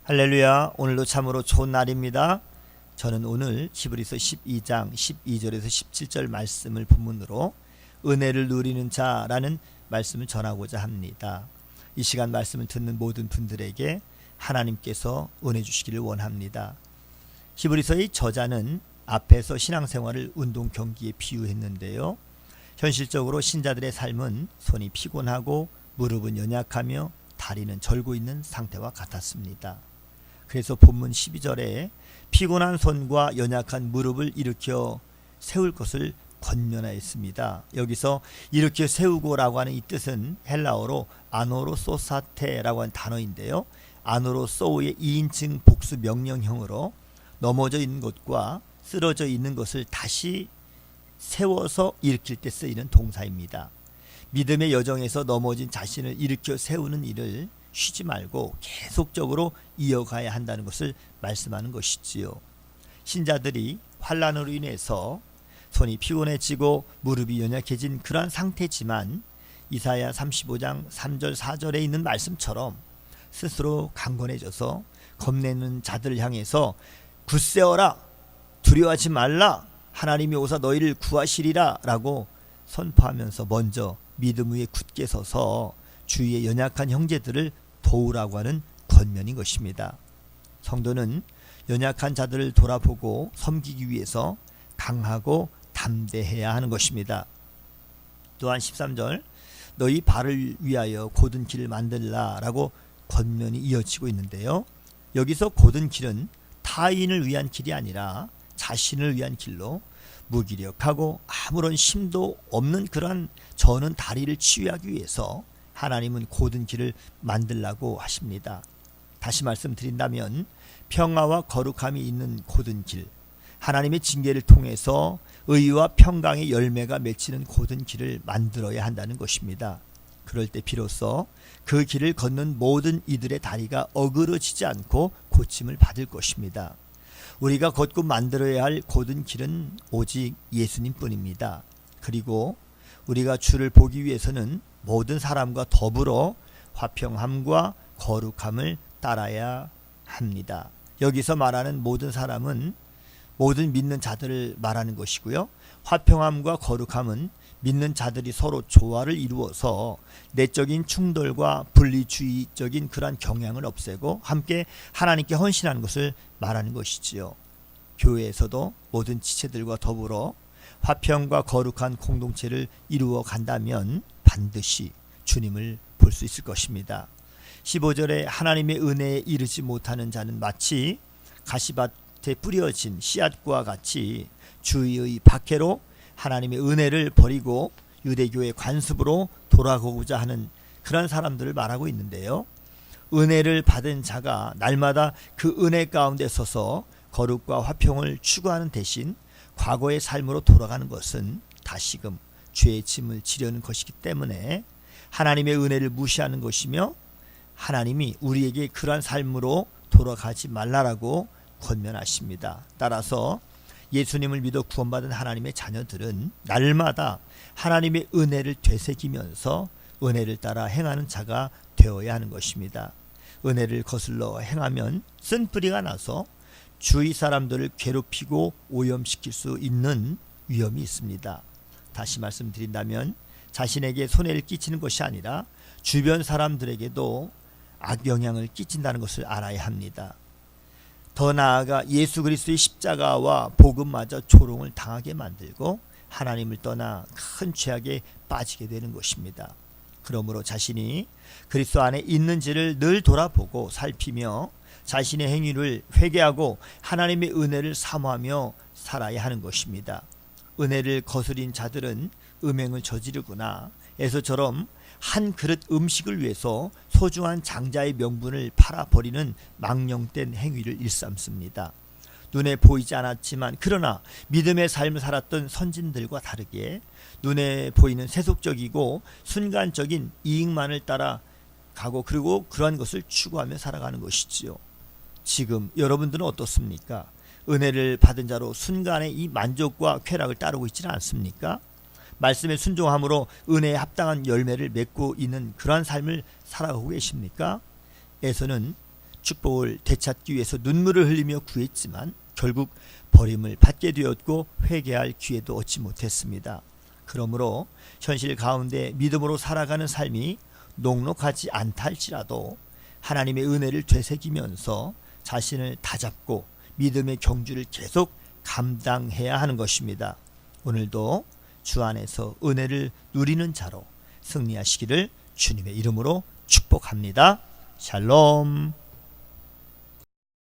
할렐루야. 오늘도 참으로 좋은 날입니다. 저는 오늘 히브리서 12장 12절에서 17절 말씀을 본문으로 은혜를 누리는 자라는 말씀을 전하고자 합니다. 이 시간 말씀을 듣는 모든 분들에게 하나님께서 은혜 주시기를 원합니다. 히브리서의 저자는 앞에서 신앙생활을 운동 경기에 비유했는데요. 현실적으로 신자들의 삶은 손이 피곤하고 무릎은 연약하며 다리는 절고 있는 상태와 같았습니다. 그래서 본문 12절에 피곤한 손과 연약한 무릎을 일으켜 세울 것을 권면하였습니다. 여기서 일으켜 세우고라고 하는 이 뜻은 헬라어로 아노로소사테라고 하는 단어인데요. 아노로소의 2인칭 복수 명령형으로 넘어져 있는 것과 쓰러져 있는 것을 다시 세워서 일으킬 때 쓰이는 동사입니다. 믿음의 여정에서 넘어진 자신을 일으켜 세우는 일을 쉬지 말고 계속적으로 이어가야 한다는 것을 말씀하는 것이지요. 신자들이 환난으로 인해서 손이 피곤해지고 무릎이 연약해진 그러한 상태지만 이사야 35장 3절 4절에 있는 말씀처럼 스스로 강건해져서 겁내는 자들을 향해서 굳세어라, 두려워하지 말라, 하나님이 오사 너희를 구하시리라 라고 선포하면서 먼저 믿음 위에 굳게 서서 주위의 연약한 형제들을 도우라고 하는 권면인 것입니다. 성도는 연약한 자들을 돌아보고 섬기기 위해서 강하고 담대해야 하는 것입니다. 또한 13절 너희 발을 위하여 곧은 길을 만들라 라고 권면이 이어지고 있는데요. 여기서 곧은 길은 타인을 위한 길이 아니라 자신을 위한 길로 무기력하고 아무런 힘도 없는 그러한 저는 다리를 치유하기 위해서 하나님은 곧은 길을 만들라고 하십니다. 다시 말씀드린다면 평화와 거룩함이 있는 곧은 길, 하나님의 징계를 통해서 의와 평강의 열매가 맺히는 곧은 길을 만들어야 한다는 것입니다. 그럴 때 비로소 그 길을 걷는 모든 이들의 다리가 어그러지지 않고 고침을 받을 것입니다. 우리가 걷고 만들어야 할 곧은 길은 오직 예수님뿐입니다. 그리고 우리가 주를 보기 위해서는 모든 사람과 더불어 화평함과 거룩함을 따라야 합니다. 여기서 말하는 모든 사람은 모든 믿는 자들을 말하는 것이고요. 화평함과 거룩함은 믿는 자들이 서로 조화를 이루어서 내적인 충돌과 분리주의적인 그러한 경향을 없애고 함께 하나님께 헌신하는 것을 말하는 것이지요. 교회에서도 모든 지체들과 더불어 화평과 거룩한 공동체를 이루어 간다면 반드시 주님을 볼 수 있을 것입니다. 15절에 하나님의 은혜에 이르지 못하는 자는 마치 가시밭에 뿌려진 씨앗과 같이 주의 박해로 하나님의 은혜를 버리고 유대교의 관습으로 돌아가고자 하는 그런 사람들을 말하고 있는데요. 은혜를 받은 자가 날마다 그 은혜 가운데 서서 거룩과 화평을 추구하는 대신 과거의 삶으로 돌아가는 것은 다시금 죄의 짐을 지려는 것이기 때문에 하나님의 은혜를 무시하는 것이며 하나님이 우리에게 그러한 삶으로 돌아가지 말라라고 권면하십니다. 따라서 예수님을 믿어 구원받은 하나님의 자녀들은 날마다 하나님의 은혜를 되새기면서 은혜를 따라 행하는 자가 되어야 하는 것입니다. 은혜를 거슬러 행하면 쓴뿌리가 나서 주위 사람들을 괴롭히고 오염시킬 수 있는 위험이 있습니다. 다시 말씀드린다면 자신에게 손해를 끼치는 것이 아니라 주변 사람들에게도 악영향을 끼친다는 것을 알아야 합니다. 더 나아가 예수 그리스도의 십자가와 복음마저 조롱을 당하게 만들고 하나님을 떠나 큰 죄악에 빠지게 되는 것입니다. 그러므로 자신이 그리스도 안에 있는지를 늘 돌아보고 살피며 자신의 행위를 회개하고 하나님의 은혜를 사모하며 살아야 하는 것입니다. 은혜를 거스린 자들은 음행을 저지르거나 에서처럼 한 그릇 음식을 위해서 소중한 장자의 명분을 팔아버리는 망령된 행위를 일삼습니다. 눈에 보이지 않았지만 그러나 믿음의 삶을 살았던 선진들과 다르게 눈에 보이는 세속적이고 순간적인 이익만을 따라가고 그리고 그러한 것을 추구하며 살아가는 것이지요. 지금 여러분들은 어떻습니까? 은혜를 받은 자로 순간의 이 만족과 쾌락을 따르고 있지는 않습니까? 말씀에 순종함으로 은혜에 합당한 열매를 맺고 있는 그러한 삶을 살아가고 계십니까? 에서는 축복을 되찾기 위해서 눈물을 흘리며 구했지만 결국 버림을 받게 되었고 회개할 기회도 얻지 못했습니다. 그러므로 현실 가운데 믿음으로 살아가는 삶이 녹록하지 않다 할지라도 하나님의 은혜를 되새기면서 자신을 다잡고 믿음의 경주를 계속 감당해야 하는 것입니다. 오늘도 주 안에서 은혜를 누리는 자로 승리하시기를 주님의 이름으로 축복합니다. 샬롬.